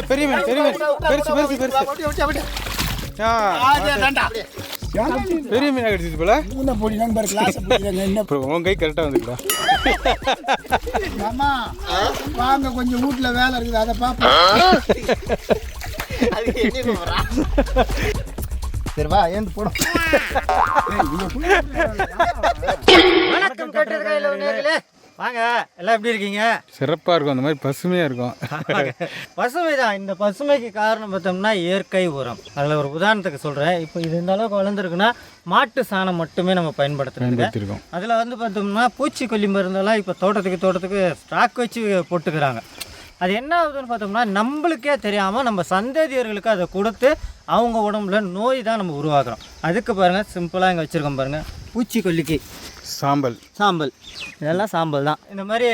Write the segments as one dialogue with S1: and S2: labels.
S1: பெரிய மீன் பெரிய மீன் பெருசு பெருசு பெருசு பெரிய மீன் அடிச்சிச்சு போல. உன் கை கரெக்டாக வந்துருக்கா.
S2: வாங்க கொஞ்சம் வீட்டுல வேலை இருக்குது அதை பார்ப்போம். சரி வா ஏந்து போடும்.
S3: வணக்கம் கேட்டதுல வாங்க, எல்லாம் எப்படி இருக்கீங்க?
S1: சிறப்பாக இருக்கும். அந்த மாதிரி பசுமையாக இருக்கும்.
S3: பசுமை தான். இந்த பசுமைக்கு காரணம் பார்த்தோம்னா இயற்கை உரம். அதில் ஒரு உதாரணத்துக்கு சொல்கிறேன். இப்போ இது இந்த அளவுக்கு வளர்ந்துருக்குன்னா மாட்டு சாணம் மட்டுமே நம்ம பயன்படுத்திருக்கோம். அதில் வந்து பார்த்தோம்னா பூச்சிக்கொல்லி மருந்தெல்லாம் இப்போ தோட்டத்துக்கு ஸ்டாக் வச்சு போட்டுக்கிறாங்க. அது என்ன ஆகுதுன்னு பார்த்தோம்னா நம்மளுக்கே தெரியாமல் நம்ம சந்ததியர்களுக்கு அதை கொடுத்து அவங்க உடம்புல நோய் தான் நம்ம உருவாக்குறோம். அதுக்கு பாருங்கள், சிம்பிளாக இங்கே வச்சுருக்கோம் பாருங்கள், பூச்சிக்கொல்லிக்கு சாம்பல் இதெல்லாம் சாம்பல் தான். இந்த மாதிரி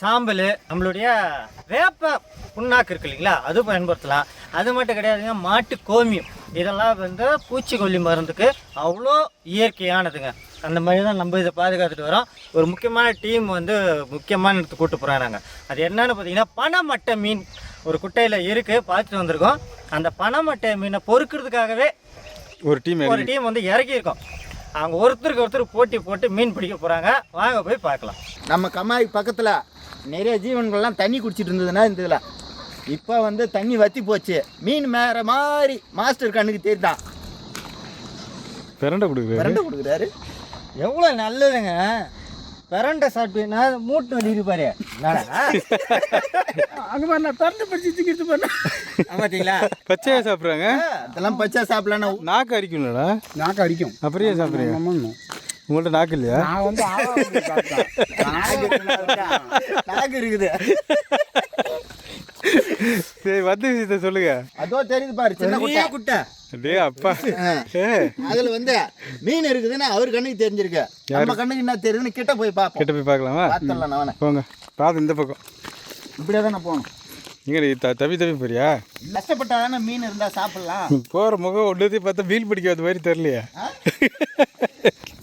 S3: சாம்பல், நம்மளுடைய வேப்ப புண்ணாக்கு இருக்கு இல்லைங்களா, அது பயன்படுத்தலாம். அது மட்டும் கிடையாதுங்க, மாட்டு கோமியம் இதெல்லாம் வந்து பூச்சிக்கொல்லி மருந்துக்கு அவ்வளோ இயற்கையானதுங்க. அந்த மாதிரி தான் நம்ம இதை பாதுகாத்துட்டு வரோம். ஒரு முக்கியமான டீம் வந்து முக்கியமான இடத்துக்கு கூப்பிட்டு போகிறாங்க. நாங்கள் அது என்னன்னு பார்த்தீங்கன்னா பனைமட்டை மீன் ஒரு குட்டையில் இருக்குது, பார்த்துட்டு வந்திருக்கோம். அந்த பனைமட்டை மீனை பொறுக்கிறதுக்காகவே ஒரு டீம் வந்து இறக்கியிருக்கோம். அவங்க ஒருத்தருக்கு ஒருத்தர் போட்டி போட்டு மீன் பிடிக்க போகிறாங்க. வாங்க போய் பார்க்கலாம்.
S2: நம்ம கம்மாய்க்கு பக்கத்தில் நிறைய ஜீவன்கள்லாம் தண்ணி குடிச்சிட்டு இருந்ததுன்னா இந்த இதில் இப்போ வந்து தண்ணி வற்றி போச்சு. மீன் மேற மாதிரி மாஸ்டர் கண்ணுக்கு தெரியுதான்.
S1: பிரண்டை கொடுக்குறாரு.
S3: எவ்வளோ நல்லதுங்க. பிரண்டை சாப்பிட்டீங்கன்னா மூட்டு வலி இருப்பாரு.
S2: அங்கே பாரு, பிரண்டை பறிச்சு திக்கிறது பாரு.
S3: பார்த்தீங்களா,
S1: பச்சையாக சாப்பிட்றாங்க.
S2: அதெல்லாம் பச்சை சாப்பிடலாம்.
S1: நாக்கு அரிக்கும்லடா.
S2: நாக்கு அரிக்கும்.
S1: அப்படியே சாப்பிட்றீங்க. உங்கள்கிட்ட நாக்கு இல்லையா?
S2: நான் வந்து நாக்கு இருக்குது.
S1: சரி, வந்து இதை சொல்லுங்க.
S2: அதோ தெரியுது பாரு, சின்ன குட்டை.
S1: அப்படியே அப்பா.
S2: அதுல வந்து மீன் இருக்குதுன்னு அவர் கண்ணுக்கு தெரிஞ்சிருக்கு. நம்ம கண்ணுக்கு என்ன தெரியுதுன்னு கிட்ட போய்
S1: பார்க்கலாமா?
S2: பார்த்தலாம்.
S1: போங்க, பார்த்து இந்த பக்கம்
S2: இப்படியே தானே போகணும்.
S1: இங்கே தவி போறியா?
S2: கஷ்டப்பட்டாதானே மீன் இருந்தா சாப்பிடலாம்.
S1: போகிற முகம் ஒன்றுத்தையும் பார்த்தா மீன் பிடிக்காத மாதிரி தெரியலையா?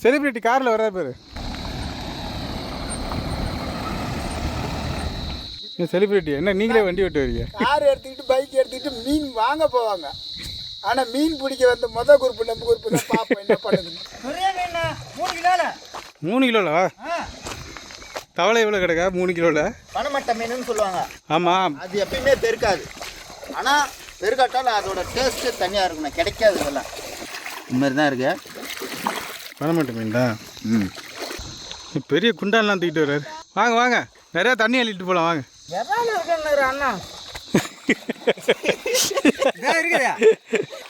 S1: செலிபிரிட்டி காரில் வர்றா பேர். செலிபிரிட்டி என்ன நீங்களே வண்டி ஓட்டு வரீங்க?
S2: கார் எடுத்துக்கிட்டு பைக் எடுத்துக்கிட்டு மீன் வாங்க போவாங்க. ஆனால் மீன் பிடிக்க வந்த மொதல் குரூப்பு நம்ம குரூப்பு தான் பார்ப்போம் என்ன பண்ணுது.
S1: 3 கிலோலா? தவளை எவ்வளோ கிடக்கா 3 கிலோவில்?
S2: பனைமட்டை மீனுன்னு சொல்லுவாங்க.
S1: ஆமாம்,
S2: அது எப்பயுமே பெருக்காது. ஆனால் பெருக்காட்டாலும் அதோட டேஸ்ட்டு தனியாக இருக்குண்ணா, கிடைக்காது. இதெல்லாம் இந்த மாதிரி தான் இருக்கு.
S1: பனைமட்டை மீன் தான். பெரிய குண்டான்லாம் தூக்கிட்டு வர்றாரு. வாங்க வாங்க, நிறையா தண்ணி அள்ளிட்டு போகலாம் வாங்க.
S3: அண்ணா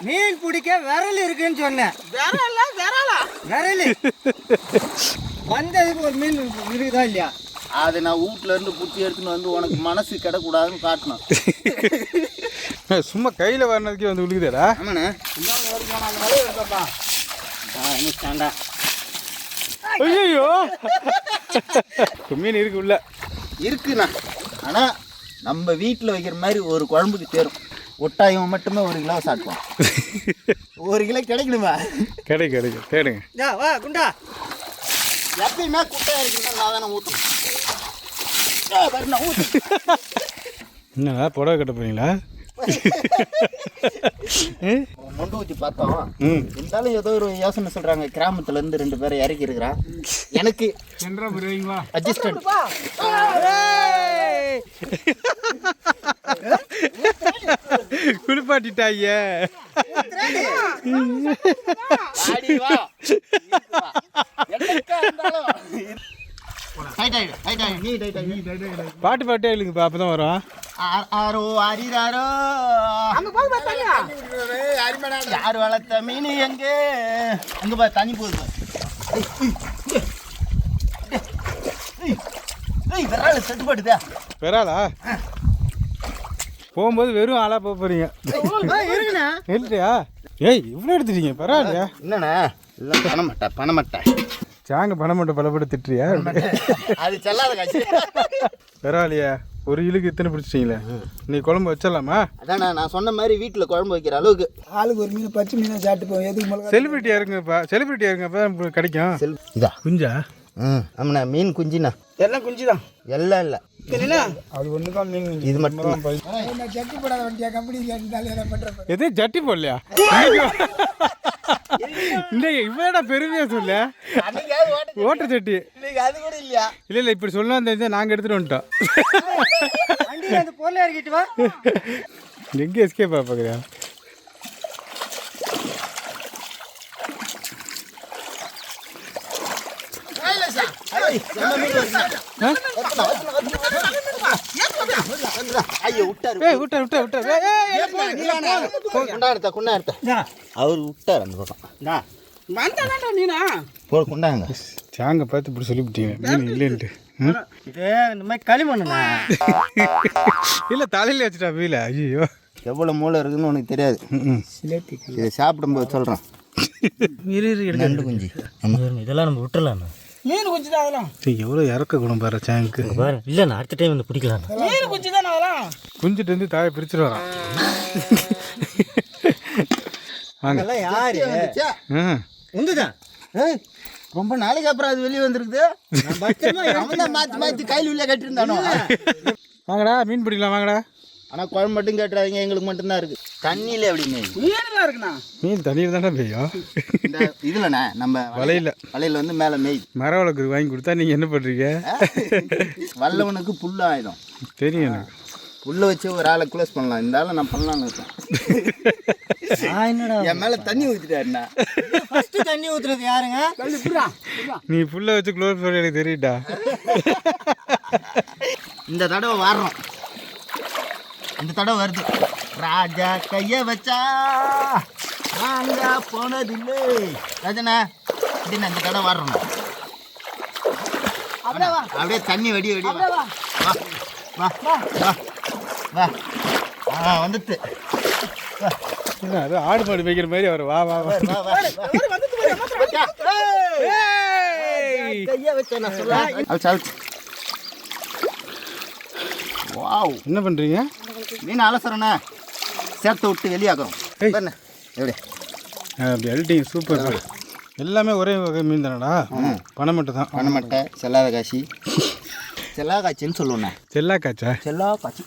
S3: மீன் பிடிக்க விரல் இருக்குன்னு சொன்னேன். விரல் வந்ததுக்கு ஒரு மீன் இருக்குதா இல்லையா?
S2: அது நான் வீட்டுல இருந்து புத்தி எடுத்துன்னு வந்து உனக்கு மனசு கிடக்கூடாதுன்னு காட்டணும்.
S1: சும்மா கையில் வரணுக்கே வந்து விழுகுதேடா.
S2: ஆமாண்ணே.
S1: ஐயோ, மீன் இருக்கு உள்ள
S2: இருக்குண்ணா. ஆனால் நம்ம வீட்டில் வைக்கிற மாதிரி ஒரு குழம்புக்கு தேரும். ஒட்டாயம் மட்டுமே 1 கிலோ சாப்பிடுவோம். 1 கிலோ கிடைக்கணுமா?
S1: கிடைக்கும் தேடுங்க.
S3: வா குண்டா.
S2: எப்பயுமே குட்டையாக இருக்குன்னா நான் தானே ஊற்றணும்.
S1: என்னடா புடவை கட்ட போறீங்களா?
S2: மொண்டு ஊற்றி பார்த்தோம். இருந்தாலும் ஏதோ ஒரு யோசனை சொல்கிறாங்க. கிராமத்துலேருந்து 2 பேரை இறக்கி இருக்கிறான். எனக்கு அட்ஜஸ்டட்.
S1: குளிப்பாட்டிட்டாங்க. பாட்டு இல்லைங்கப்பா, அப்பதான் வரும்.
S2: யார் வளர்த்த மீன் எங்க அங்க பா தண்ணி போகுது. விரால் செட்டுப்பட்டுதா?
S1: விராலா? போகும்போது வெறும் ஆளா போக போறீங்க. இல்லையா? ஏய், இவ்வளோ எடுத்துட்டீங்க, பரவாயில்லையா?
S2: என்னண்ணா இல்லை, பனைமட்டை
S1: சாங்க பனைமட்டை பலப்பட திட்டுறியா?
S2: அது செல்லாத காட்சி.
S1: பரவாயில்லையா? ஒரு இழுக்கு இத்தனை பிடிச்சிட்டீங்களே, நீ குழம்பு வச்சிடலாமா?
S2: அதாண்ணா நான் சொன்ன மாதிரி வீட்டில் குழம்பு வைக்கிற அளவுக்கு. ஆளுக்கு ஒரு மீன், பச்சை மீனை சாப்பிட்டு போவோம். எதுக்கு
S1: செலிபிரிட்டியாக இருக்குங்கப்பா, செலிபிரிட்டியாக இருங்கப்பா கிடைக்கும்.
S2: இதா
S1: குஞ்சா?
S2: ஆமாண்ணா மீன் குஞ்சுண்ணா.
S4: எல்லாம் குஞ்சு தான்.
S2: எல்லாம் இல்லை,
S4: அது ஒன்று தான் மீன் குஞ்சு.
S2: இது மட்டும்
S4: சட்டி போடாத வண்டியா கம்பெனி என்ன பண்ணுறப்ப
S1: எது ஜட்டி போடலையா? இந்த இவடா பெருமையா சொல்ல ஓட்ட சட்டி
S2: அது கூட இல்லையா?
S1: இல்லை இல்லை இப்படி சொல்லலாம் தெரிஞ்சா நாங்கள் எடுத்துகிட்டு வந்துட்டோம்.
S3: அந்த பொருளை இறக்கிட்டு வா.
S1: எங்கே எஸ்கேப் பார்க்குறியா?
S2: ஐயோ விட்டாரு.
S1: ஏய் விட்டா விட்டா விட்டா
S2: குண்டா எடுத்த அவர் விட்டார் அந்த பக்கம்.
S4: வந்தாடா நீனா
S2: குண்டாங்க
S1: சாங்க பார்த்து இப்படி சொல்லிவிட்டீங்க மீன் இல்லைன்ட்டு.
S3: இது இந்த மாதிரி களிமண்ணுண்ணா.
S1: இல்லை தலையில் வச்சுட்டா வீல. ஐயோ
S2: எவ்வளோ மூளை இருக்குன்னு உனக்கு தெரியாது. இதை சாப்பிடும்போது சொல்கிறேன். நண்டு குஞ்சு.
S3: இதெல்லாம் நம்ம விட்டுறலாண்ணா.
S4: மீன் குஞ்சு தான் அதெல்லாம்.
S1: எவ்வளோ இறக்க குணம் பாரு சாங்க்கு.
S3: பாரு இல்லைண்ணா, அடுத்த டைம் வந்து பிடிக்கலாம்.
S4: மீன் குஞ்சு தான் அதெல்லாம்.
S1: குஞ்சிட்டு வந்து தாயை பிரிச்சுட்டு வரான். வாங்க.
S3: அதெல்லாம் யாரு உந்துதான்.
S2: ஏய் ரொம்ப நாளைக்கு அப்புறம் அது வெளியே வந்துருக்குது. அவன் தான் மாற்றி மாற்றி கையில் உள்ளே கட்டியிருந்தானோ.
S1: வாங்கடா மீன் பிடிக்கலாம் வாங்கடா.
S2: ஆனால் குழம்பு மட்டும் கேட்டுறாதீங்க, எங்களுக்கு மட்டும்தான் இருக்குது. தண்ணியில் எப்படிங்க
S4: மீன்லாம் இருக்குண்ணா.
S1: மீன் தண்ணியில் தானே பெய்யும்.
S2: இந்த இதுலண்ணே நம்ம வலையில் வந்து மேலே மேய்
S1: மர வளர்க்கு வாங்கி கொடுத்தா நீங்கள் என்ன பண்ணுறீங்க?
S2: வல்லவனுக்கு புல் ஆயுதம்
S1: தெரியும் எனக்கு.
S2: புல்லை வச்சு ஒரு ஆளை க்ளோஸ் பண்ணலாம். இந்த ஆளை நான் பண்ணலான்னு இருக்கேன்.
S3: என்னடா
S2: என் மேலே தண்ணி ஊற்றிட்டாருண்ணா.
S3: ஃபஸ்ட்டு தண்ணி ஊற்றுறது யாருங்க?
S1: நீ புல்லை வச்சு க்ளோஸ் பண்ண எனக்கு தெரியுட்டா.
S2: இந்த தடவை வாடுறோம், இந்த தடவை வருது. ராஜா கைய வச்சா ராஜா போனதில்லை. ராஜனா இப்படின்னு அந்த தடவை வாடுறோம். அப்படியே தண்ணி வெடி வெடி வா வா வா வா. வந்துட்டு
S1: அது ஆடு மாடு மேய்க்கிற மாதிரி அவர் வா வா வா.
S2: கைய வச்சா நான் சொல்ல. வாவ்,
S1: என்ன பண்ணுறீங்க?
S2: மீன் அலசுறண்ணா, சேர்த்து விட்டு வெளியாக்குறோம். எப்படி
S1: அப்படி அல்ட்டிங்க சூப்பர். எல்லாமே ஒரே வகை மீன் தானடா? பனைமட்டை தான்.
S2: பனைமட்டை, செல்லாத காசி. செல்லா காய்ச்சின்னு சொல்லுவோண்ணே.
S1: செல்லா காய்ச்சா?
S2: செல்லா காய்ச்சி.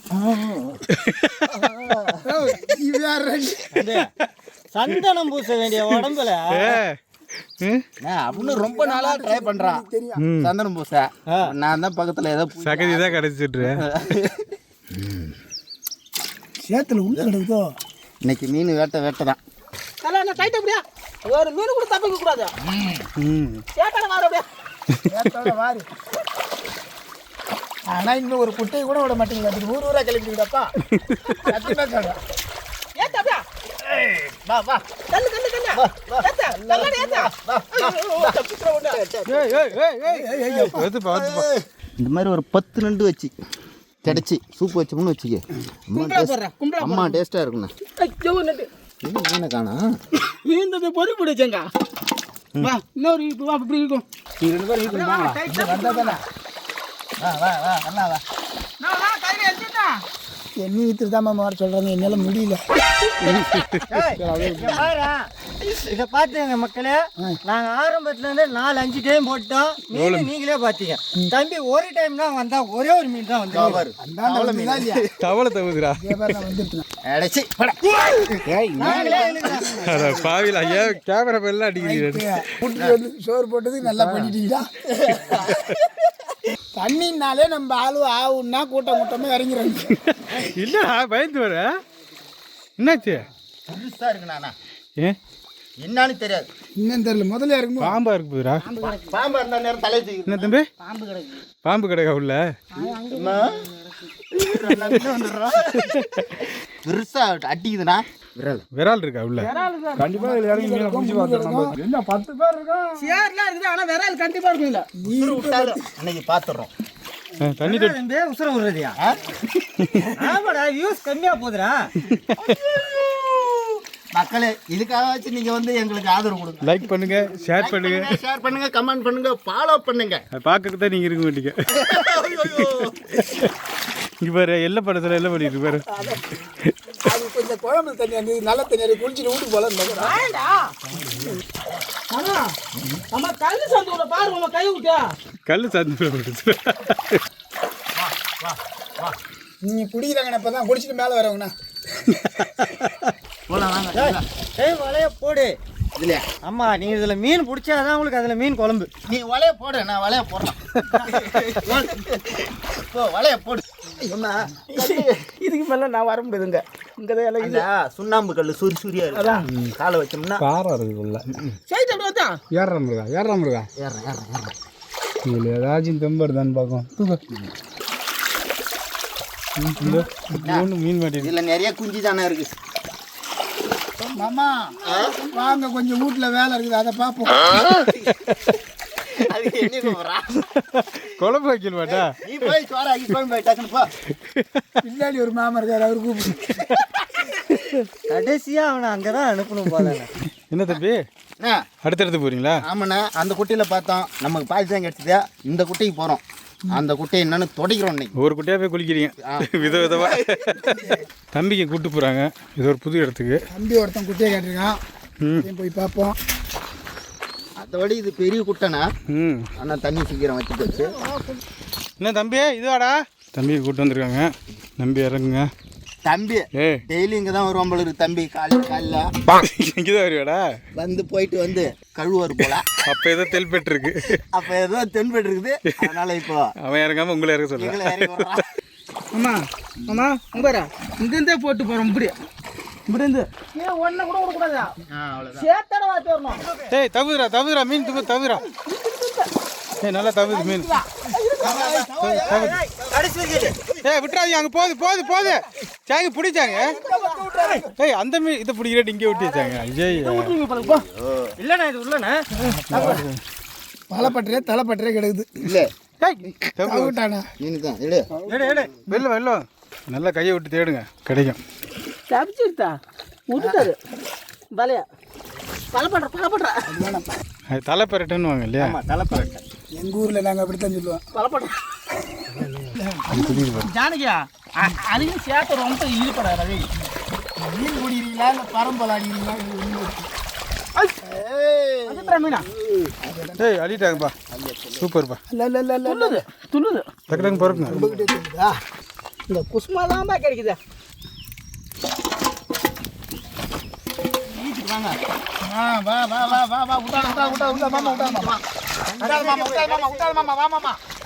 S3: சந்தனம் பூச வேண்டிய உடம்புல
S2: அப்படின்னு ரொம்ப நாளா ட்ரை பண்றான் சந்தனம் பூச. நான் தான் பக்கத்துல ஏதோ
S1: சகதி தான் கிடைச்சிட்டு.
S4: சேத்துல உள்ள கிடக்குதோ.
S2: இன்னைக்கு மீன் வேட்டை தான்.
S4: டைட் அப்படியா ஒரு மீன் கூட தப்பிக்க கூடாது. சேட்டோட வாரு அப்படியா, சேட்டோட வாரு. ஆனா இன்னும் ஒரு குட்டையை கூட விட மாட்டேங்குது. ஊரா கிளம்பிடுடாப்பா. சத்தியமா சொல்றேன். ஏத்த அப்படியா, வா வா கல்லு கல்லு கல்லு ஏத்த கல்லடி ஏத்த. தப்பிச்சற ஓட.
S1: ஏய் ஏய் ஏய் ஏய் வந்துப்பா வந்துப்பா.
S2: இந்த மாதிரி ஒரு 10 நண்டு வச்சு கிடைச்சி சூப் வச்சோம்னு வச்சுக்க. அம்மா டேஸ்டா இருக்குண்ணா.
S4: ஐயோ நண்டு
S2: இது மீனை காணா.
S4: மீன் தான் பொறி பிடிச்சேங்க. வா இன்னொரு இப்போ வா இப்படி இருக்கும். நீ ரெண்டு பேரும் இது வா வந்தா தானே. வா வா வா அண்ணா வா. நான் வா கையில எடுத்துட்டா. என்ன இத்திர தான் மாமா வர சொல்றாங்க, என்னால முடியல.
S3: இதை பார்த்துங்க மக்களே, நாங்கள் ஆரம்பத்துலேருந்து 4-5 டைம் போட்டோம். மீன் நீங்களே பார்த்தீங்க. தம்பி ஒரு டைம் தான் வந்தா, ஒரே ஒரு மீன் தான் வந்து.
S1: தவளை தவுதுரா
S2: அடைச்சி
S1: பாவில ஐயா கேமரா எல்லாம் அடிக்கிறீங்க.
S4: சோறு போட்டதுக்கு நல்லா பண்ணிட்டீங்களா? தண்ணினாலே நம்ம ஆளு ஆகுன்னா கூட்டம் கூட்டமாக இறங்கிறாங்க.
S1: இல்லடா பயந்து வர. என்னாச்சு?
S2: புதுசா இருக்குண்ணா.
S1: ஏன்
S2: என்னன்னு தெரியாது.
S4: இன்னும் தெரியல. முதல்ல இருக்கும்
S1: பாம்பா இருக்கு போதுரா.
S2: பாம்பு அந்த நேரம் தலை தூக்கி.
S1: என்ன தம்பி? பாம்பு கிடக்கா உள்ள?
S2: பெருசா அட்டிக்குதுண்ணா.
S1: விரால் இருக்கா உள்ள? கண்டிப்பா இறங்கி மீனை பிடிச்சி பார்த்தோம். என்ன 10 பேர் இருக்கா?
S4: சேர்லாம் இருக்குது, ஆனால் விரால் கண்டிப்பாக இருக்கும். இல்லை
S2: நீர் விட்டாலும் அன்னைக்கு பார்த்துடுறோம்.
S1: தண்ணி தொட்டு
S3: உசுர விடுறதியா? ஆமாடா, வியூஸ் கம்மியா போகுதுடா.
S2: மக்களே, இதுக்காக நீங்க வந்து எங்களுக்கு ஆதரவு கொடுங்க.
S1: லைக் பண்ணுங்க, ஷேர் பண்ணுங்க,
S2: கமெண்ட் பண்ணுங்க, ஃபாலோ பண்ணுங்க.
S1: பார்க்கறதுக்கு தான் நீங்க இருக்க மாட்டீங்க. இங்க பாரு எல்லாம் படத்துல எல்லாம் பண்ணிட்டு பாரு.
S4: அது கொஞ்சம் குழம்பு தண்ணி, அந்த நல்ல தண்ணி குளிச்சுட்டு வீட்டுக்கு போல. ஆமா அம்மா கல்லு சந்துல பாரு உங்க கை விட்டியா
S1: கல் சாந்து போட்டுச்சு.
S5: நீ குடிக்கிறாங்கண்ணா இப்போ தான் குடிச்சிட்டு மேலே வரவங்கண்ணா.
S2: போலாம் வாங்க.
S3: ஏய் வலைய போடு.
S2: இதுலையா
S3: அம்மா நீ இதுல மீன் பிடிச்சாதான் உங்களுக்கு அதுல மீன் குழம்பு.
S2: நீ வலைய போடு, நான் வலைய போடுறேன். போ வலைய போடு. அம்மா
S4: இதுக்கு மேல நான் வர முடியாதுங்க. இங்க தான் எல்லாம்
S2: இந்த சுண்ணாம்பு கல் சுரியா இருக்கு. காலை வச்சோம்னா
S1: காரம் இருக்குல்ல.
S4: சைடு அப்படியே தான்
S1: ஏறாம இருக்கா
S2: ஏறேன்.
S1: இதில் ஏதாச்சும் தெம்பருதான்னு பார்க்கும். மீன் மாட்டி
S2: இதுல நிறைய குஞ்சு தானே இருக்கு.
S5: மாமா வாங்க கொஞ்சம் வீட்டில் வேலை இருக்குது அதை பார்ப்போம்.
S2: அது என்ன கூப்பிட்றா?
S1: குழம்பு வைக்கல மாட்டா.
S2: நீ போய் சோற ஆக்கி போய் டக்குன்னு போ.
S5: பின்னாடி ஒரு மாமா இருக்காரு, அவர் கூப்பிடு.
S3: கடைசியா அவனை அங்கதான் அனுப்பணும் போல.
S1: என்ன தம்பி
S2: அண்ணா,
S1: அடுத்தடுத்து போறீங்களா?
S2: ஆமாண்ணா, அந்த குட்டையில் பார்த்தோம் நமக்கு பால் தான் கிடச்சிதா. இந்த குட்டைக்கு போகிறோம். அந்த குட்டை என்னன்னு துடைக்கிறோம் இன்னைக்கு.
S1: ஒரு குட்டியாக போய் குளிக்கிறீங்க விதவிதமா. தம்பிக்கு கூப்பிட்டு போகிறாங்க இது ஒரு புது இடத்துக்கு.
S5: தம்பி ஒருத்தன் குட்டியை கேட்டிருக்கான், அதையும் போய் பார்ப்போம்.
S2: மற்றபடி இது பெரிய குட்டைண்ணா.
S1: ம்
S2: ஆனால் தண்ணி சீக்கிரம் வச்சுட்டு வச்சு.
S1: என்ன தம்பி இதுவாடா? தம்பியை கூப்பிட்டு வந்திருக்காங்க. நம்பி இறங்குங்க.
S2: தம்பி
S1: ஏ
S2: டெய்லி இங்கே தான் வருவான் போல இருக்கு. தம்பி காலைல
S1: இங்கே தான் வருவாடா?
S2: வந்து போயிட்டு வந்து கழுவார் போல.
S1: அப்போ ஏதோ தெல்பெட்டு இருக்கு.
S2: அப்போ ஏதோ தென்பட்டு இருக்குது. அதனால இப்போ
S1: அவன் இறங்காம உங்களை இறக்க சொல்ல.
S2: எங்களை இறங்கி வர்றான்.
S4: அம்மா அம்மா உங்கரா இங்கிருந்தே போட்டு போறோம். இப்படி இருந்து ஏன் ஒன்றை கூட விடக்கூடாதா?
S2: அவ்வளோதான்.
S4: சேத்தட வாத்தி வரணும்.
S1: ஏய் தவிரா மீன் தவிரா. ஏய் நல்லா தவிர மீன். ஏய் விட்டுறாதீங்க, அங்கே போகுது சாங்க பிடிச்சாங்க. ஏய் அந்த மீன் இதை பிடிக்கிறேன் இங்கே விட்டு வச்சாங்க. ஐயா
S3: இல்லண்ணா இது உள்ளண்ணா.
S5: தலைப்பட்டே கிடக்குது.
S2: இல்லை
S5: விட்டானா
S2: நீனு தான் எடு.
S1: வெள்ளம் நல்லா கையை விட்டு தேடுங்க, கிடைக்கும்.
S4: தப்பிச்சுட்டா விட்டுட்டாரு பலையா பலப்படுற
S1: அது தலைப்பரட்டுன்னு வாங்க இல்லையா?
S2: ஆமாம், தலைப்பரட்டை.
S5: எங்கள் ஊரில் நாங்கள் அப்படித்தான் சொல்லுவோம்.
S4: பலப்படுற ஜானகியா அதுக்கு சேத்த ரொம்ப ஈடுபடாது.
S5: மீன் குடிக்கிறீங்களா இல்லை பரம்பல் அடிக்கிறீங்களா?
S4: மீனா
S1: ஏய் அடிட்டாங்கப்பா, சூப்பர்ப்பா.
S4: துள்ளுது
S1: டக்கு டக்கு பறக்குங்க.
S4: இந்த குசுமா தான் கிடைக்குது.
S2: வாங்க.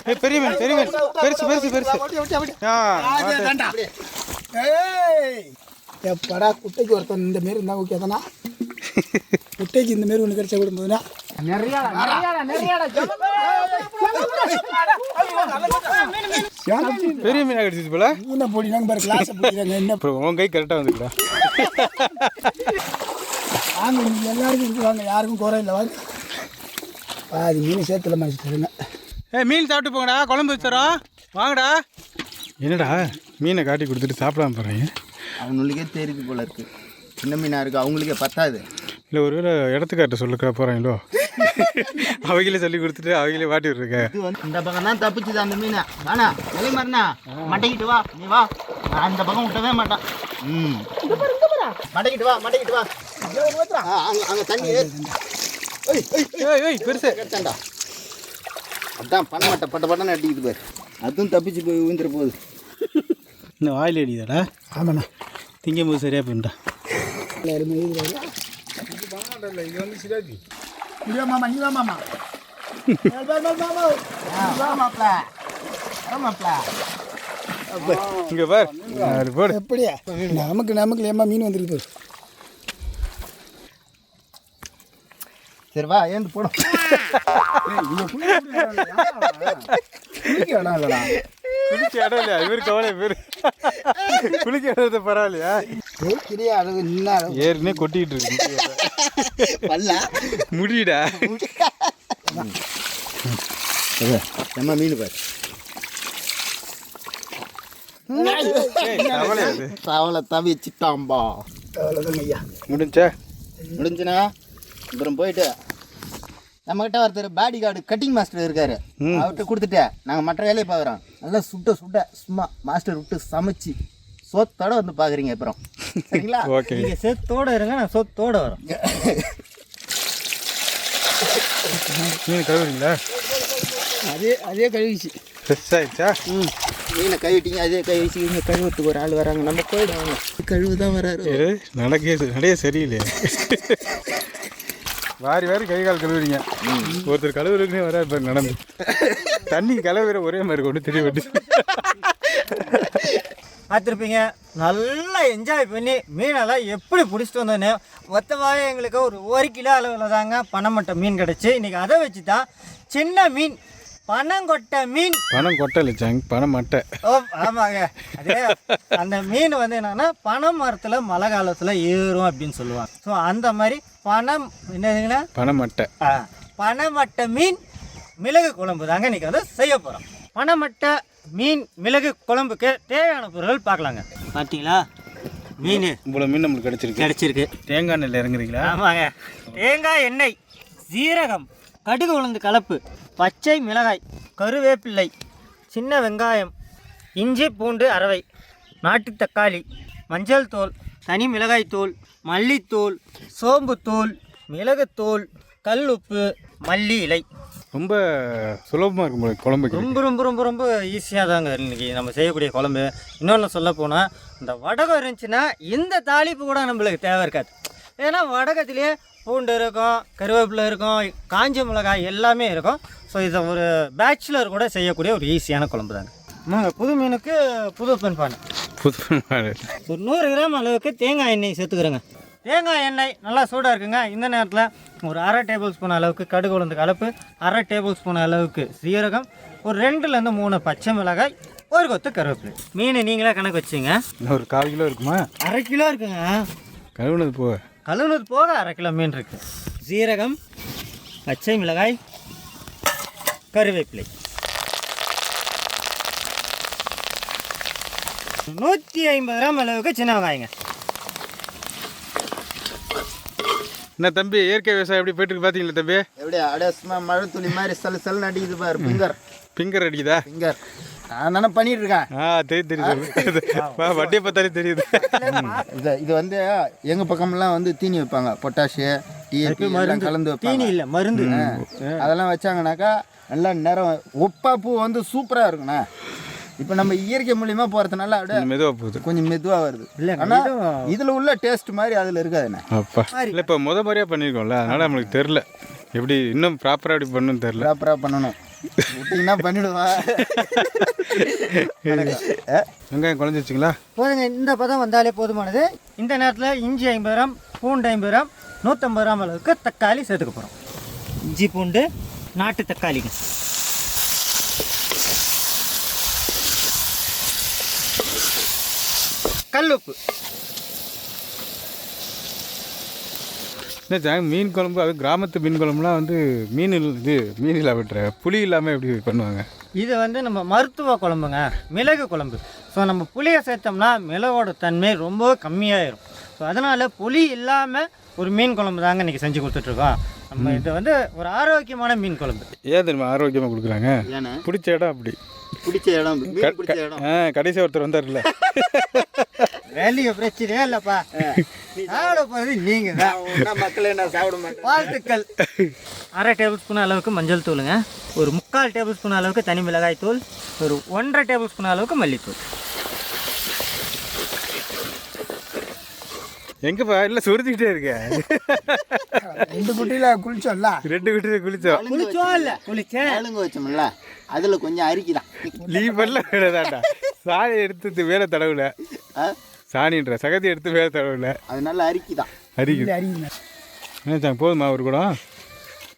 S1: ஏய் பெரிய மீன் பெருசு.
S5: எப்படா குட்டைக்கு ஒருத்தன் இந்த மாரி இருந்தால் ஓகே தானா? குட்டைக்கு இந்த மாரி ஒன்று கிடைச்சா விடும்போதுனா
S1: பெரிய மீனாக கிடைச்சிச்சு போல.
S5: மீனை போடினாங்க பாரு, கிளாஸை போடுறாங்க. என்ன
S1: அப்புறம் உன் கை கரெக்டாக வந்துக்கடா.
S5: வாங்க, நீங்கள் எல்லாருக்கும் இருக்கு, வாங்க, யாருக்கும் குறை இல்லை. வாங்க, பாதி மீன் சேர்த்துல மாதிரி தருங்க.
S1: ஏய் மீன் சாப்பிட்டு போங்கடா, குழம்பு வச்சுறோம் வாங்கடா. என்னடா மீனை காட்டி கொடுத்துட்டு சாப்பிடாம போகிறீங்க?
S2: அவங்களுக்கே தெரியுது போல இருக்கு, சின்ன மீனாக இருக்குது, அவங்களுக்கே பத்தாது.
S1: இல்லை ஒருவேளை இடத்துக்காட்ட சொல்லுக்கா போகிறாங்களோ? அவங்களே சொல்லி கொடுத்துட்டு அவங்களே வாட்டி விட்ருக்க.
S2: இது வந்து இந்த பக்கம் தான் தப்பிச்சுது அந்த மீனை. வேணா நிலை மாதிரிண்ணா மட்டைக்கிட்டு வா, நீ வா. நான் அந்த பக்கம் விட்டவே மாட்டான். மட்டைக்கிட்டு வா. அங்கே தண்ணி
S1: ஏய் பெருசு
S2: கேட்டாண்டா. அதான் பண்ண மாட்டேன், பட்டன்னு அடிக்குது பாரு. அதுவும் தப்பிச்சு போய் விழுந்துட போகுது.
S1: இன்னும் வாயில் அடிதாடா.
S5: ஆமாண்ணா,
S1: திங்கும் போது சரியாக போயிட்டா.
S5: மாமா, நீ வா மாமா.
S1: இங்கே பார் அது போடு.
S5: எப்படியா நமக்கு ஏமா மீன் வந்துருக்கு பாரு.
S2: சரி வா, ஏந்து போடும்.
S1: குளிக்க இடம் இல்லையா இவரு? கவலை பேர் குளிக்க இடத்த பரவாயில்லையா? ஏற்கனவே கொட்டிக்கிட்டு இருக்கு முடியடா.
S2: நம்ம மீன் பாரு.
S1: கவலை அது
S2: தவளை தவிச்சிட்டாம்பா.
S1: முடிஞ்சா
S2: முடிஞ்சுனா அப்புறம் போயிட்டு நம்மகிட்ட ஒருத்தர் பாடி கார்டு கட்டிங் மாஸ்டர் இருக்காரு, அவர்கிட்ட கொடுத்துட்டு நாங்கள் மற்ற வேலையை பார்க்குறோம். நல்லா சுட்ட சும்மா மாஸ்டர் விட்டு சமைச்சு சோத்தோட வந்து பார்க்குறீங்க அப்புறம். சரிங்களா?
S1: ஓகே
S3: நீங்கள் சேத்தோடு இருங்க, நான் சோத்தோடு வரேன்.
S1: மீன் கழுவுறீங்களா?
S4: அதே கழுவிச்சு.
S1: ஃப்ரெஷ் ஆயிடுச்சா?
S2: மீனை கழுவிட்டீங்க, அதே கழுவிச்சு. இங்கே கழுவுறதுக்கு ஒரு ஆள் வராங்க, நம்ம போயிடுவாங்க. கழுவு தான் வராரு.
S1: நடைய சரியில்லையே. வாரி வாரி கை கால் கழுவுறீங்க. ஒருத்தர் கழுவுறதுக்குனே வர இப்போ நடந்து தண்ணி கழுவுற ஒரே மாதிரி கொண்டு தெரிய விட்டு
S3: பார்த்துருப்பீங்க. நல்லா என்ஜாய் பண்ணி மீனெல்லாம் எப்படி பிடிச்சிட்டு வந்தோன்னு மொத்தமாகவே எங்களுக்கு ஒரு 1 கிலோ அளவில் தாங்க பனைமட்டை மீன் கிடச்சி. இன்றைக்கி அதை வச்சு தான் சின்ன மீன் பனங்கொட்டை மீன்.
S1: பணம் கொட்டை சாங், பணம் மட்டை.
S3: ஓ ஆமாங்க, அதே அந்த மீன் வந்து என்னன்னா பனை மரத்தில் மழை காலத்தில் ஏறும் அப்படின்னு சொல்லுவாங்க. ஸோ அந்த மாதிரி பனம் என்னதுங்கன்னா
S1: பணம் மட்டை,
S3: பனைமட்டை மீன் மிளகு குழம்பு தாங்க இன்றைக்கி வந்து செய்ய போகிறோம். பனைமட்டை மீன் மிளகு குழம்புக்கு தேவையான பொருட்கள் பார்க்கலாங்க. பார்த்தீங்களா, மீன்
S1: இவ்வளோ மீன் நம்மளுக்கு
S3: கிடச்சிருக்கு.
S1: தேங்காய் எண்ணெயில் இறங்குறீங்களா?
S3: ஆமாங்க, தேங்காய் எண்ணெய், சீரகம், கடுகு உளுந்து கலப்பு, பச்சை மிளகாய், கருவேப்பிள்ளை, சின்ன வெங்காயம், இஞ்சி பூண்டு அரவை, நாட்டு தக்காளி, மஞ்சள் தூள், தனி மிளகாய் தூள், மல்லித்தூள், சோம்புத்தூள், மிளகுத்தூள், கல் உப்பு, மல்லி இலை.
S1: ரொம்ப சுலபமாக இருக்கும் குழம்புக்கு.
S3: ரொம்ப ரொம்ப ரொம்ப ரொம்ப ஈஸியாக தாங்க இன்றைக்கி நம்ம செய்யக்கூடிய குழம்பு. இன்னொன்று சொல்ல போனால் இந்த வடகம் இருந்துச்சுன்னா இந்த தாளிப்பு கூட நம்மளுக்கு தேவை இருக்காது. ஏன்னா வடகத்திலே பூண்டு இருக்கும், கருவேப்பிலை இருக்கும், காஞ்ச மிளகாய் எல்லாமே இருக்கும். ஸோ இதை ஒரு பேச்சுலர் கூட செய்யக்கூடிய ஒரு ஈஸியான குழம்பு தாங்க. ஆமாங்க, புது மீனுக்கு புது பெண்பானை. ஒரு 100 கிராம் அளவுக்கு தேங்காய் எண்ணெய் சேர்த்துக்கிறேங்க. தேங்காய் எண்ணெய் நல்லா சூடாக இருக்குங்க. இந்த நேரத்தில் ஒரு 1/2 டேபிள் ஸ்பூன் அளவுக்கு கடுகு உளுந்து கலப்பு, 1/2 டேபிள் ஸ்பூன் அளவுக்கு சீரகம், ஒரு 2லேருந்து 3 பச்சை மிளகாய், ஒரு கொத்து கருவேப்பிலை. மீன் நீங்களே கணக்கு வச்சுங்க.
S1: ஒரு 1/4 கிலோ இருக்குமா?
S3: 1/2 கிலோ இருக்குங்க.
S1: கழுவுனது போக
S3: 1/2 கிலோ மீன் இருக்குது. சீரகம், பச்சை மிளகாய், கருவேப்பிலை, 150 கிராம் அளவுக்கு சின்ன வெங்காயங்க.
S1: என்ன தம்பி, இயற்கை விவசாயம் எப்படி போயிட்டு இருக்கு பார்த்தீங்களா தம்பி?
S2: எப்படியா அடேஸ்மா மழை துளி மாதிரி சல் அடிக்குது பாரு.
S1: பிங்கர் அடிக்குதா?
S2: ஃபிங்கர் நான் தானே பண்ணிட்டு இருக்கேன்.
S1: தெரியுது வட்டியை பார்த்தாலே தெரியுது.
S2: இது வந்து எங்கள் பக்கம்லாம் வந்து தீனி வைப்பாங்க. பொட்டாஷு, டிஏபி எல்லாம் கலந்து வைப்பாங்க.
S3: தீனி இல்லை, மருந்து.
S2: அதெல்லாம் வச்சாங்கனாக்கா நல்லா நேரம் ஒப்பா பூ வந்து சூப்பராக இருக்குண்ணா. இப்போ நம்ம இயற்கை மூலியமாக போகிறதுனால அப்படியே
S1: மெதுவாக போகுது,
S2: கொஞ்சம் மெதுவாக வருது. இல்லை ஆனால் இதில் உள்ள டேஸ்ட் மாதிரி அதில் இருக்காதுண்ணே.
S1: அப்பா இல்லை, இப்போ முறையாக பண்ணியிருக்கோம்ல, அதனால் நம்மளுக்கு தெரில எப்படி இன்னும் ப்ராப்பராக எப்படி பண்ணணும்னு தெரில.
S2: ப்ராப்பராக பண்ணணும், விட்டிங்கன்னா பண்ணிவிடுவேன்.
S1: வெங்காயம் குழஞ்சிச்சிங்களா?
S3: போதுங்க, இந்த பதம் வந்தாலே போதுமானது. இந்த நேரத்தில் இஞ்சி 50 கிராம், பூண்டு 50 கிராம், 150 கிராம் அளவுக்கு தக்காளி சேர்த்துக்க போகிறோம். இஞ்சி பூண்டு நாட்டு தக்காளிங்க. கல் உப்பு.
S1: என்ன மீன் குழம்பு, அது கிராமத்து மீன் குழம்புலாம் வந்து மீன் இல்லாம விட்டுற புளி இல்லாமல் எப்படி பண்ணுவாங்க?
S3: இது வந்து நம்ம மருத்துவ குழம்புங்க, மிளகு குழம்பு. ஸோ நம்ம புளியை சேர்த்தோம்னா மிளகோட தன்மை ரொம்ப கம்மியாயிரும். ஸோ அதனால் புளி இல்லாமல் ஒரு மீன் குழம்பு தாங்க இன்றைக்கி செஞ்சு கொடுத்துட்ருக்கோம். நம்ம இது வந்து ஒரு ஆரோக்கியமான மீன் குழம்பு.
S1: ஏன் தெரியுமா ஆரோக்கியமாக கொடுக்குறாங்க?
S2: ஏன்னா
S1: பிடிச்ச இடம் அப்படி
S2: பிடிச்ச இடம்,
S1: கடைசி ஒருத்தர் வந்தார்ல,
S3: வேலையை பிரச்சனையே இல்லைப்பா, சாப்பிட போகிறது நீங்கள் தான்.
S2: மக்களே நான் சாப்பிட மாட்டேன்.
S3: வாழ்த்துக்கள். 1/2 டேபிள் ஸ்பூன் அளவுக்கு மஞ்சள் தூளுங்க, ஒரு 3/4 டேபிள் ஸ்பூன் அளவுக்கு தனி மிளகாய் தூள், ஒரு 1/2 டேபிள் ஸ்பூன் அளவுக்கு மல்லித்தூள்.
S1: எங்கப்பா இல்லை சுருத்திக்கிட்டே இருக்க?
S5: 2 குட்டியில் குளிச்சோம்ல,
S1: 2 குட்டியில்
S3: குளிச்சோம் இல்லை குளிச்சேன்
S2: வச்சோம்ல, அதில் கொஞ்சம் அரிக்குதான்.
S1: லீவ் பண்ணல வேலைதாண்டா. சாணி எடுத்து வேலை தடவுல, சாணின்ற சகதி எடுத்து வேலை தடவுல,
S2: அது நல்லா அரிக்குதான்.
S1: அரிக்குது. என்ன போதுமா ஒரு கூட?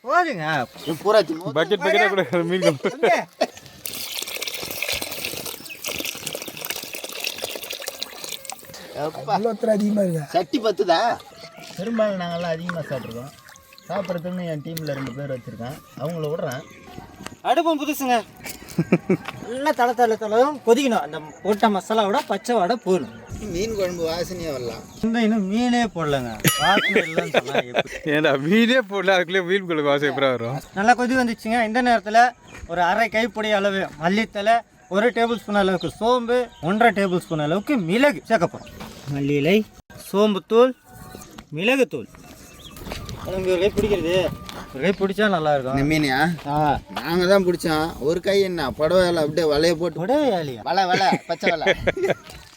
S3: போதுங்க.
S2: பூராச்சு
S1: பக்கெட் பக்கெட்டாக கூட மீன் குழம்பு.
S5: அதிகமாக இருக்கா?
S2: சட்டி பத்துதா? பெரும்பாலும் நாங்கள்லாம் அதிகமாக சாப்பிட்ருக்கோம். சாப்பிட்றதுன்னு என் டீமில் 2 பேர் வச்சுருக்கேன், அவங்கள விட்றேன்.
S3: அடுப்பும் புதுசுங்க, நல்லா தளம் கொதிக்கணும். அந்த போட்ட மசாலாவோட பச்சை வாடை போடணும்.
S2: மீன் குழம்பு வாசனையாக வரலாம்.
S3: இன்னும் மீனே போடலங்க,
S1: ஏன்னா மீனே போடல, அதுக்குள்ளே மீன் குழம்பு வாசம் எப்படி வரும்?
S3: நல்லா கொதி வந்துச்சுங்க. இந்த நேரத்தில் ஒரு 1/2 கைப்பிடி அளவு மல்லித்தலை, 1 டேபிள் ஸ்பூன் அளவுக்கு சோம்பு, 1/2 டேபிள் ஸ்பூன் அளவுக்கு மிளகு சேர்க்க போகிறோம். மல்லி இலை, சோம்புத்தூள், மிளகுத்தூள். உங்களுக்கு பிடிக்கிறது ஒரு கை பிடிச்சா நல்லா
S2: இந்த
S3: இருக்கும்.
S2: மீனியா
S3: ஆ
S2: நாங்கள் தான் பிடிச்சோம். ஒரு கை என்ன புடவை அப்படியே வலையை போட்டு
S3: உடவையாளியா?
S2: வலை பச்சை வலை.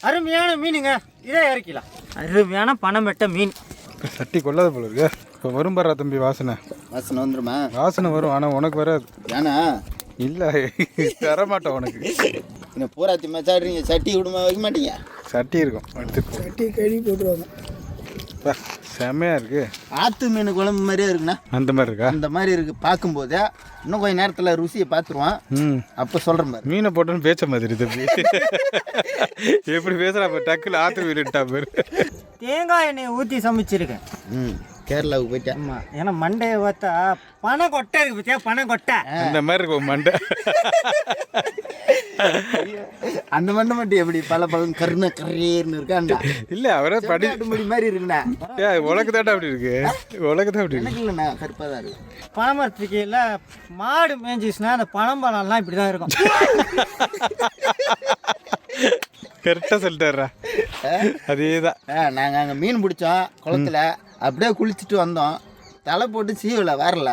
S3: அருமையான மீனுங்க, இதே இறக்கலாம். அருமையான பணம் வெட்ட மீன்.
S1: சட்டி கொள்ளாத போல இருக்கு. இப்போ வரும் பாரா தம்பி வாசனை.
S2: வாசனை வந்துருமா?
S1: வாசனை வரும், ஆனால் உனக்கு வராது.
S2: ஏன்னா
S1: இல்லை தரமாட்டோம் உனக்கு.
S2: இன்னும் பூராத்தி மச்சாடுறீங்க, சட்டி விடுமா வைக்க மாட்டீங்க?
S1: சட்டி இருக்கும் எடுத்துட்டு.
S5: சட்டி கழுவி போட்டுருவாங்க.
S1: போ. செம்மையாக இருக்கு.
S2: ஆற்று மீன் குழம்பு மாதிரியே இருக்குண்ணா.
S1: அந்த மாதிரி இருக்கா?
S2: அந்த மாதிரி இருக்கு பார்க்கும்போது. இன்னும் கொஞ்சம் நேரத்தில் ருசியை பார்த்துருவான். அப்போ சொல்கிறேன் பாரு.
S1: மீனை போட்டோன்னு பேச்ச மாதிரி தம்பி. எப்படி பேசுகிறா டக்குல ஆற்று மீன்ட்டா பேர்.
S3: தேங்காய் எண்ணெயை ஊற்றி சமைச்சிருக்கேன்.
S2: கேரளாவுக்கு போயிட்டேன்.
S3: ஆமாம், ஏன்னா மண்டையை பார்த்தா பனை கொட்டை இருக்கு பார்த்தியா, பனை கொட்டை
S1: அந்த மாதிரி இருக்கும் மண்டை.
S2: அந்த மண்டை மட்டும் எப்படி பல கருன்னு இருக்காண்டா?
S1: இல்லை அவரே படி
S2: முடி மாதிரி இருக்குண்ணா.
S1: உலக தாண்டா அப்படி இருக்கு. உலக தான் அப்படி இருக்கு.
S2: எனக்கு இல்லைண்ணா, கருப்பாக தான் இருக்கு.
S3: பனைமரத்துக்கையில் மாடு மேய்ஞ்சிச்சுன்னா அந்த பனம்பழம்லாம் இப்படி தான் இருக்கும்.
S1: கரெக்டாக சொல்லிட்டாரா. அதே தான்.
S2: நாங்கள் அங்கே மீன் பிடிச்சோம் குளத்துல. அப்படியே குளிச்சுட்டு வந்தோம். தலை போட்டு சீவலை வரல.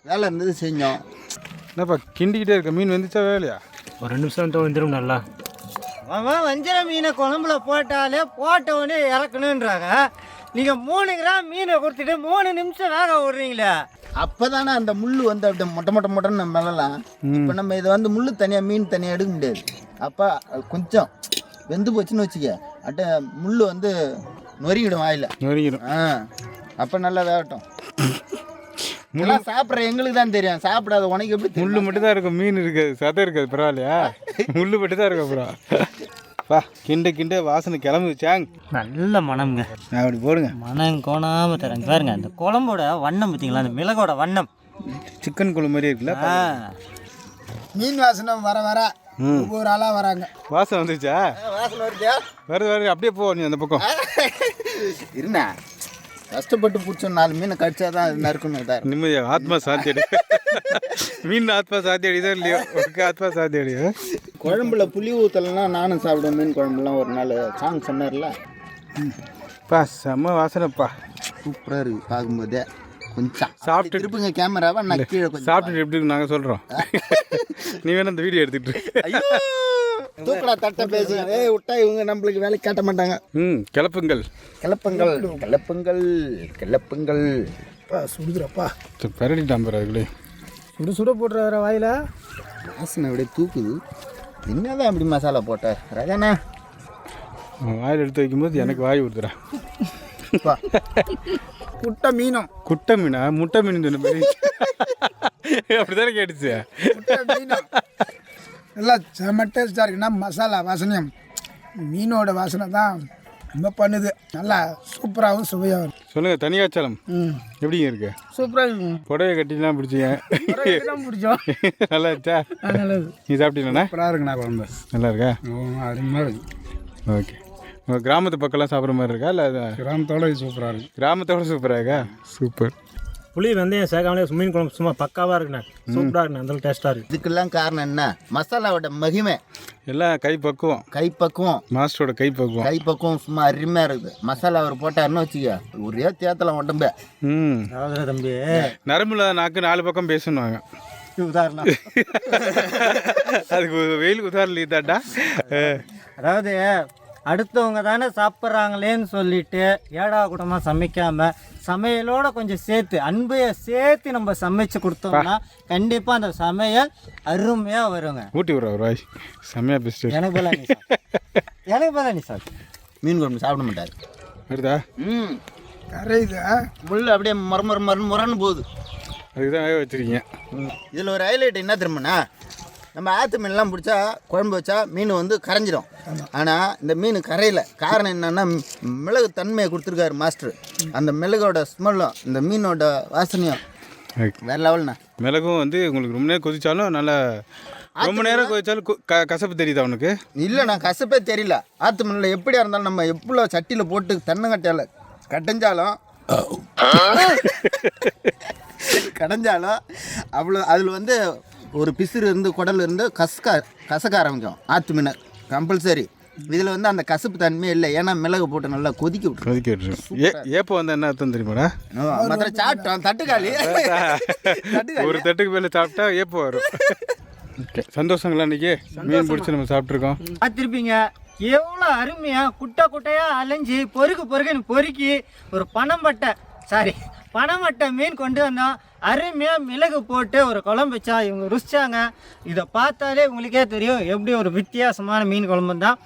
S2: வேலை இருந்தது செஞ்சோம்.
S1: என்னப்பா கிண்டிக்கிட்டே இருக்க? மீன் வந்துச்சா வேலையா?
S6: ஒரு 2 நிமிஷம் வந்துடும் நல்லா.
S3: அவன் வஞ்சிர மீனை குழம்புல போட்டாலே போட்டவனே இறக்கணுன்றாங்க. நீங்கள் 3 கிராம் மீனை கொடுத்துட்டு 3 நிமிஷம் வேக விடுறீங்களே.
S2: அப்போ தானே அந்த முள் வந்து அப்படியே மொட்டை நம்ம மெல்லலாம். இப்போ நம்ம இதை வந்து முள் தனியாக மீன் தனியாக எடுக்க முடியாது. அப்போ கொஞ்சம் வெந்து போச்சுன்னு வச்சுக்க, அப்படியே முள் வந்து நொறுங்கிடும் வாயில்.
S1: நொறுங்கிடும்.
S2: அப்போ நல்லா வேகட்டும். இதெல்லாம் சாப்பிட்ற எங்களுக்கு தான் தெரியும், சாப்பிடாத உனக்கு எப்படி?
S1: முள்ளு மட்டும் தான் இருக்கும், மீன் இருக்காது, சதை இருக்காது. பரவாயில்லையா? முள்ளு மட்டும் தான் இருக்கும். அப்புறம் வா கிண்ட வாசனை கிளம்புச்சாங்.
S3: நல்ல மனம்ங்க.
S1: அப்படி போடுங்க.
S3: மனம் கோணாமல் தரங்க பாருங்க. அந்த குழம்போட வண்ணம் பார்த்தீங்களா, அந்த மிளகோட வண்ணம்
S1: சிக்கன் குழம்பு மாதிரி இருக்குல்ல.
S5: மீன் வாசனை வர வர ஒவ்வொரு ஆளாக வராங்க.
S1: வாசனை வந்துச்சா?
S2: வாசனை வருதா?
S1: வருது. அப்படியே போ நீ அந்த பக்கம்.
S2: இருண்ணா, கஷ்டப்பட்டு பிடிச்சோம் 4 மீனை கடிச்சாதான் அது நறுக்கணும். இதாக
S1: நிம்மதியா ஆத்மா சாத்தி அடி. மீன் ஆத்மா சாத்தி அடிதான் இல்லையோ, உனக்கு ஆத்மா சாத்தி அடியோ.
S2: குழம்புல புளி ஊற்றலைன்னா நானும் சாப்பிடுவேன். மீன் குழம்புலாம் ஒரு நாள் சாங் சொன்னார்ல.
S1: பா செம்ம வாசனைப்பா.
S2: சூப்பராக இருக்குது பார்க்கும்போதே. கொஞ்சம்
S1: சாப்பிட்டு
S2: இருப்புங்க கேமராவை நான் கீழே கொஞ்சம்
S1: சாப்பிட்டுட்டு எப்படி இருக்கு நாங்கள் சொல்கிறோம். நீ வேணா இந்த வீடியோ எடுத்துக்கிட்டு
S2: தூக்கலா தட்டை பேசுங்க. விட்டா இவங்க நம்மளுக்கு வேலைக்கு காட்ட மாட்டாங்க.
S1: கிளப்புங்கள்.
S5: சுடுதுறப்பா.
S1: பரடிட்டான் பாரு அதுக்குள்ளே.
S5: சுட போட்டுற வாயில்
S2: வாசனை அப்படியே தூக்குது. என்னதான் அப்படி மசாலா போட்ட ராஜாண்ணா?
S1: வாயில் எடுத்து வைக்கும்போது எனக்கு வாய் கொடுத்துறேன்.
S5: குட்டை மீனும்.
S1: குட்டை மீனா? முட்டை மீன் சொன்ன மாதிரி அப்படித்தானே கேட்டுச்சு.
S5: குட்டை மீனும் நல்லா செம்ம டேஸ்ட்டாக இருக்குன்னா மசாலா வாசனையும் மீனோட வாசனை தான் ரொம்ப பண்ணுது. நல்லா சூப்பராகவும் சுவையாகவும்.
S1: சொல்லுங்கள் தனியாச்சலம் எப்படிங்க இருக்கு?
S5: சூப்பராக இருக்கும்.
S1: புடவை கட்டிலாம் பிடிச்சிங்க.
S5: பிடிச்சோம்.
S1: நல்லா இருக்கா?
S5: நல்லது.
S1: நீ சாப்பிட்டீங்களா?
S5: சூப்பராக இருக்குண்ணா குழம்பு.
S1: நல்லா இருக்கா?
S5: அருமையாக இருக்கு.
S1: ஓகே. உங்கள் கிராமத்து பக்கம்லாம் சாப்பிட்ற மாதிரி இருக்கா இல்லை?
S5: கிராமத்தோட சூப்பராக இருக்கு.
S1: கிராமத்தோட சூப்பராக இருக்கா? சூப்பர்.
S6: புளி வெந்தயம் சேர்க்காமலே மீன் குழம்பு சும்மா பக்காவாக இருக்குண்ணே. சூப்பராக இருக்குண்ணே. அந்த டேஸ்ட்டாக இருக்குது.
S2: இதுக்கெல்லாம் காரணம் என்ன? மசாலாவோட மகிமை.
S1: எல்லாம் கைப்பக்குவம்.
S2: மாஸ்டரோட கைப்பக்குவம் சும்மா அருமையாக இருக்குது. மசாலா அவர் போட்டாருன்னு வச்சுக்க, ஒரே தேத்தலாம் உடம்பு.
S3: அதாவது தம்பி,
S1: நரம்புல நாக்கு 4 பக்கம் பேசணுவாங்க.
S3: உதாரணம்
S1: அதுக்கு வெயிலுக்கு உதாரணம் இதாட்டா.
S3: அதாவது அடுத்தவங்க தானே சாப்பிட்றாங்களேன்னு சொல்லிட்டு ஏடா கூடமாக சமைக்காமல் சமையலோட கொஞ்சம் சேர்த்து அன்பையை சேர்த்து நம்ம சமைச்சு கொடுத்தோம்னா கண்டிப்பாக அந்த சமையல் அருமையாக வருங்க.
S1: ஊட்டி விட்ற ஒரு வாய் செம்மையாக பேசிட்டு.
S3: எனக்கு போல நீ சாப்பிட்டு
S2: மீன் குழம்பு சாப்பிட மாட்டார்.
S1: வருதா?
S5: கரையுது.
S2: முள் அப்படியே முரன்னு போகுது.
S1: அதுக்கு தான் வேக வச்சுருக்கீங்க.
S2: இதில் ஒரு ஹைலைட் என்ன தெரியுமாண்ணா? நம்ம ஆற்று மீன்லாம் பிடிச்சா குழம்பு வச்சா மீன் வந்து கரைஞ்சிடும். ஆனால் இந்த மீன் கரையில் காரணம் என்னென்னா மிளகு தன்மையை கொடுத்துருக்காரு மாஸ்டர். அந்த மிளகோட ஸ்மெல்லும் இந்த மீனோட வாசனையும் வேறு லெவல்ண்ணா.
S1: மிளகும் வந்து உங்களுக்கு ரொம்ப நேரம் கொதிச்சாலும் நல்லா, ரொம்ப நேரம் கொதிச்சாலும் கசப்பு தெரியுதா உனக்கு?
S2: இல்லை, நான் கசப்பே தெரியல. ஆற்று மீனில் எப்படியா இருந்தாலும் நம்ம எவ்வளோ சட்டியில் போட்டு தென்னங்கட்டையில் கடைஞ்சாலும் அவ்வளோ அதில் வந்து ஒரு பிசுறு இருந்து குடல் இருந்து கசக்க ஆரம்பிக்கும். ஆற்று மீன் கம்பல்சரி இதில் வந்து அந்த கசப்பு தன்மையே இல்லை, ஏன்னா மிளகு போட்டு நல்லா கொதிக்க விட்டுரும்.
S1: கொதிக்க விட்டுரும். ஏப்போ வந்து என்ன அர்த்தம் தெரியுமாடா?
S2: மற்ற சாப்பிட்டோம் தட்டுக்காளி
S1: ஒரு தட்டுக்கு மேலே சாப்பிட்டா ஏப்போ வரும். ஓகே, சந்தோஷங்களா? இன்னைக்கு மீன் பிடிச்சி நம்ம சாப்பிட்ருக்கோம்.
S3: பார்த்துருப்பீங்க எவ்வளோ அருமையாக குட்டையாக அலைஞ்சி பொறுக்குன்னு பொறுக்கி ஒரு பனமட்டை மீன் கொண்டு வந்தோம். அருமையாக மிளகு போட்டு ஒரு குழம்பு வச்சா இவங்க ருசிச்சாங்க. இதை பார்த்தாலே உங்களுக்கே தெரியும் எப்படி ஒரு வித்தியாசமான மீன் குழம்பு தான்.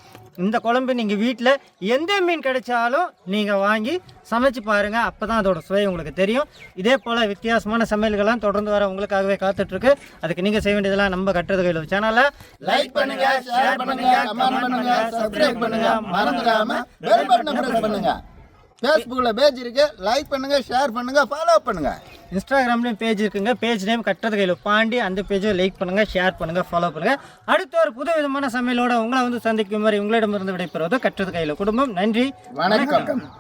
S3: இந்த குழம்பு நீங்கள் வீட்டில் எந்த மீன் கிடைச்சாலும் நீங்கள் வாங்கி சமைச்சு பாருங்கள், அப்போ தான் அதோட சுவை உங்களுக்கு தெரியும். இதே போல் வித்தியாசமான சமையல்கள்லாம் தொடர்ந்து வர உங்களுக்காகவே காத்துட்ருக்கு. அதுக்கு நீங்கள் செய்ய வேண்டியதெல்லாம் நம்ம கட்டுறது கையில் சேனலை
S2: லைக் பண்ணுங்க, ஷேர் பண்ணுங்க, கமெண்ட் பண்ணுங்க, சப்ஸ்கிரைப் பண்ணுங்க, மறந்துடாம பெல் பட்டனை பிரஸ் பண்ணுங்க. ஃபேஸ்புக்கில் பேஜ் இருக்கு, லைக் பண்ணுங்க, ஷேர் பண்ணுங்க, ஃபாலோ பண்ணுங்க.
S3: இன்ஸ்டாகிராம்லேயும் பேஜ் இருக்குங்க, பேஜ் நேம் கட்டுறது கையில் பாண்டி. அந்த பேஜை லைக் பண்ணுங்கள், ஷேர் பண்ணுங்கள், ஃபாலோ பண்ணுங்கள். அடுத்த ஒரு புது விதமான சமையலோட உங்களை வந்து சந்திக்கும் மாதிரி உங்களிடமிருந்து விடைபெறுவது கட்டுறது கையில் குடும்பம். நன்றி,
S2: வணக்கம்.